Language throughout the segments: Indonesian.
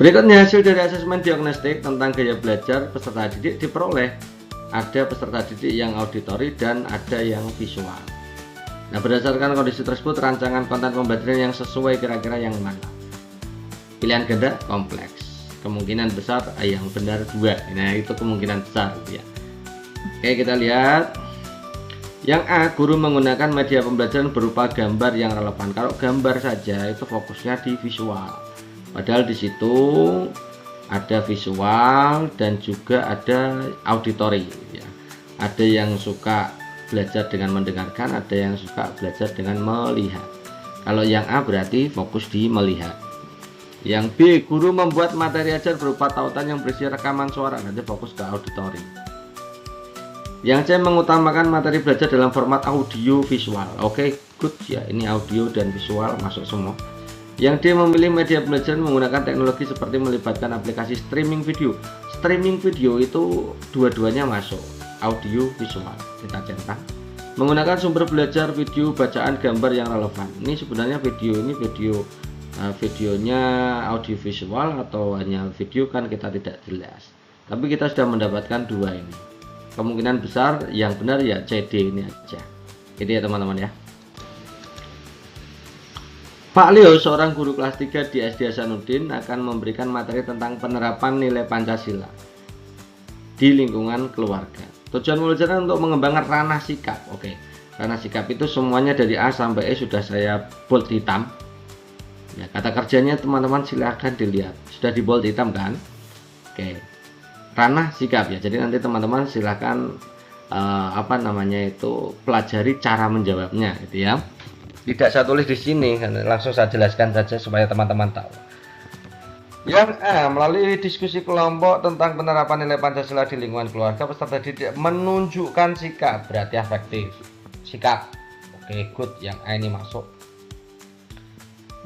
Berikutnya, hasil dari asesmen diagnostik tentang gaya belajar peserta didik diperoleh. Ada peserta didik yang auditori dan ada yang visual. Nah, berdasarkan kondisi tersebut, rancangan konten pembelajaran yang sesuai kira-kira yang mana? Pilihan ganda kompleks, kemungkinan besar yang benar 2. Nah, itu kemungkinan besar ya. Oke, kita lihat. Yang A, guru menggunakan media pembelajaran berupa gambar yang relevan. Kalau gambar saja itu fokusnya di visual. Padahal di situ ada visual dan juga ada auditori ya. Ada yang suka belajar dengan mendengarkan, ada yang suka belajar dengan melihat. Kalau yang A berarti fokus di melihat. Yang B, guru membuat materi ajar berupa tautan yang berisi rekaman suara, nanti fokus ke auditori. Yang C, mengutamakan materi belajar dalam format audio visual. Oke, good ya, ini audio dan visual masuk semua. Yang D, memilih media pembelajaran menggunakan teknologi seperti melibatkan aplikasi streaming video. Streaming video itu dua-duanya masuk, audio visual. Kita centang. Menggunakan sumber belajar video, bacaan, gambar yang relevan. Ini sebenarnya videonya audio visual atau hanya video kan kita tidak jelas. Tapi kita sudah mendapatkan 2 ini. Kemungkinan besar yang benar ya CD ini aja. Gitu ya teman-teman ya. Pak Leo, seorang guru kelas 3 di SD Hasanuddin, akan memberikan materi tentang penerapan nilai Pancasila di lingkungan keluarga. Tujuan pembelajaran untuk mengembangkan ranah sikap. Oke, ranah sikap itu semuanya dari A sampai E sudah saya bold hitam. Ya, kata kerjanya teman-teman silahkan dilihat. Sudah di bold hitam kan? Oke, ranah sikap ya. Jadi nanti teman-teman silahkan pelajari cara menjawabnya, gitu ya. Tidak saya tulis di sini, langsung saya jelaskan saja supaya teman-teman tahu. Yang A, melalui diskusi kelompok tentang penerapan nilai Pancasila di lingkungan keluarga, peserta didik menunjukkan sikap, berarti efektif. Sikap. Oke, good. Yang A ini masuk.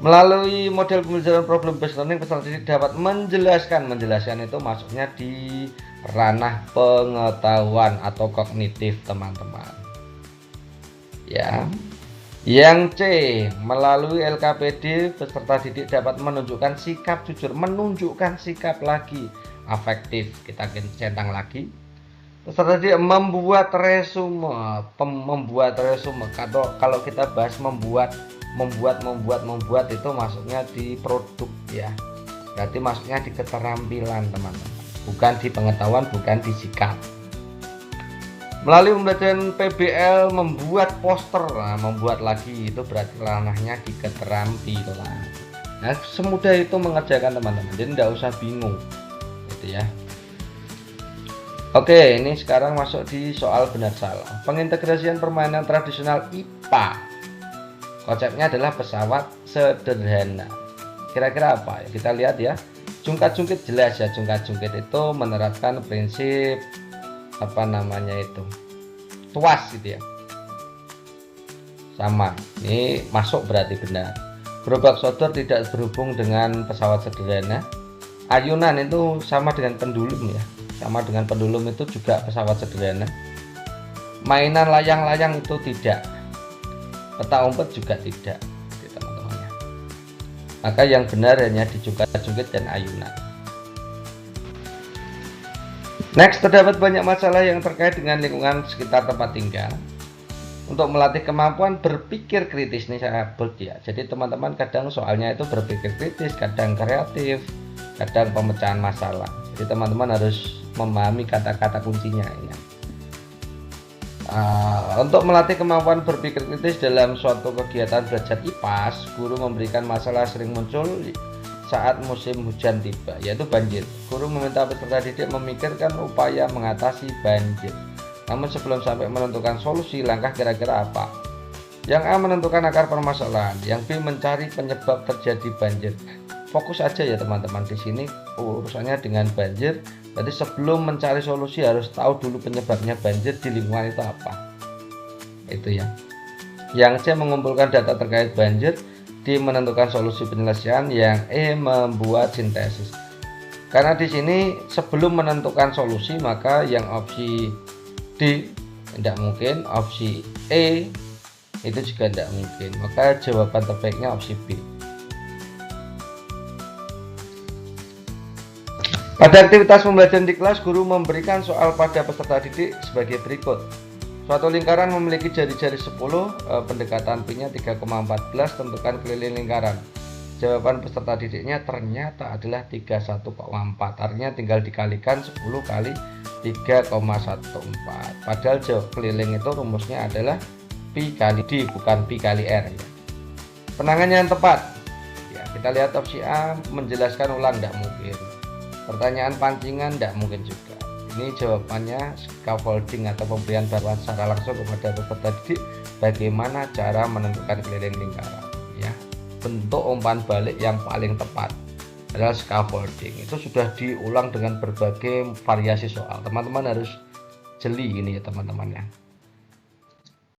Melalui model pembelajaran problem based learning, peserta didik dapat menjelaskan itu masuknya di ranah pengetahuan atau kognitif teman-teman. Ya. Yang C, melalui LKPD peserta didik dapat menunjukkan sikap jujur, menunjukkan sikap lagi, afektif. Kita centang lagi. Peserta didik membuat resume. Kalau kita bahas membuat itu masuknya di produk ya. Berarti masuknya di keterampilan teman-teman, bukan di pengetahuan, bukan di sikap. Melalui pembelajaran PBL membuat poster, membuat lagi itu berarti ranahnya di keterampilan. Nah, semudah itu mengerjakan teman-teman, jadi tidak usah bingung, gitu ya. Oke, ini sekarang masuk di soal benar salah. Pengintegrasian permainan tradisional IPA. Konsepnya adalah pesawat sederhana. Kira-kira apa? Kita lihat ya. Jungkat-jungkit jelas ya. Jungkat-jungkit itu menerapkan prinsip tuas gitu ya. Sama, ini masuk berarti benar. Gerobak sodor tidak berhubung dengan pesawat sederhana. Ayunan itu sama dengan pendulum ya. Sama dengan pendulum itu juga pesawat sederhana. Mainan layang-layang itu tidak. Peta umpet juga tidak, teman-teman ya. Maka yang benar hanya di jungkat-jungkit dan ayunan. Next, terdapat banyak masalah yang terkait dengan lingkungan sekitar tempat tinggal. Untuk melatih kemampuan berpikir kritis, nih saya bold ya. Jadi teman-teman kadang soalnya itu berpikir kritis, kadang kreatif, kadang pemecahan masalah. Jadi teman-teman harus memahami kata-kata kuncinya ini. Untuk melatih kemampuan berpikir kritis dalam suatu kegiatan belajar IPAS, guru memberikan masalah sering muncul saat musim hujan tiba, yaitu banjir. Guru meminta peserta didik memikirkan upaya mengatasi banjir. Namun sebelum sampai menentukan solusi, langkah kira-kira apa? Yang A, menentukan akar permasalahan. Yang B, mencari penyebab terjadi banjir. Fokus aja ya teman-teman, di sini urusannya dengan banjir. Jadi sebelum mencari solusi harus tahu dulu penyebabnya banjir di lingkungan itu apa. Itu ya. Yang C, mengumpulkan data terkait banjir. D, menentukan solusi penyelesaian. Yang E, membuat sintesis. Karena di sini sebelum menentukan solusi, maka yang opsi D tidak mungkin, opsi E itu juga tidak mungkin. Maka jawaban terbaiknya opsi B. Pada aktivitas pembelajaran di kelas, guru memberikan soal pada peserta didik sebagai berikut. Suatu lingkaran memiliki jari-jari 10, pendekatan pi-nya 3,14, tentukan keliling lingkaran. Jawaban peserta didiknya ternyata adalah 31,4. Artinya tinggal dikalikan 10 kali 3,14. Padahal jawab keliling itu rumusnya adalah pi kali d, bukan pi kali r ya. Penangannya yang tepat. Ya, kita lihat opsi A, menjelaskan ulang, tidak mungkin. Pertanyaan pancingan tidak mungkin juga. Ini jawabannya scaffolding atau pemberian bantuan secara langsung kepada peserta didik bagaimana cara menentukan keliling lingkaran ya. Bentuk umpan balik yang paling tepat adalah scaffolding. Itu sudah diulang dengan berbagai variasi soal. Teman-teman harus jeli ini ya teman-teman ya.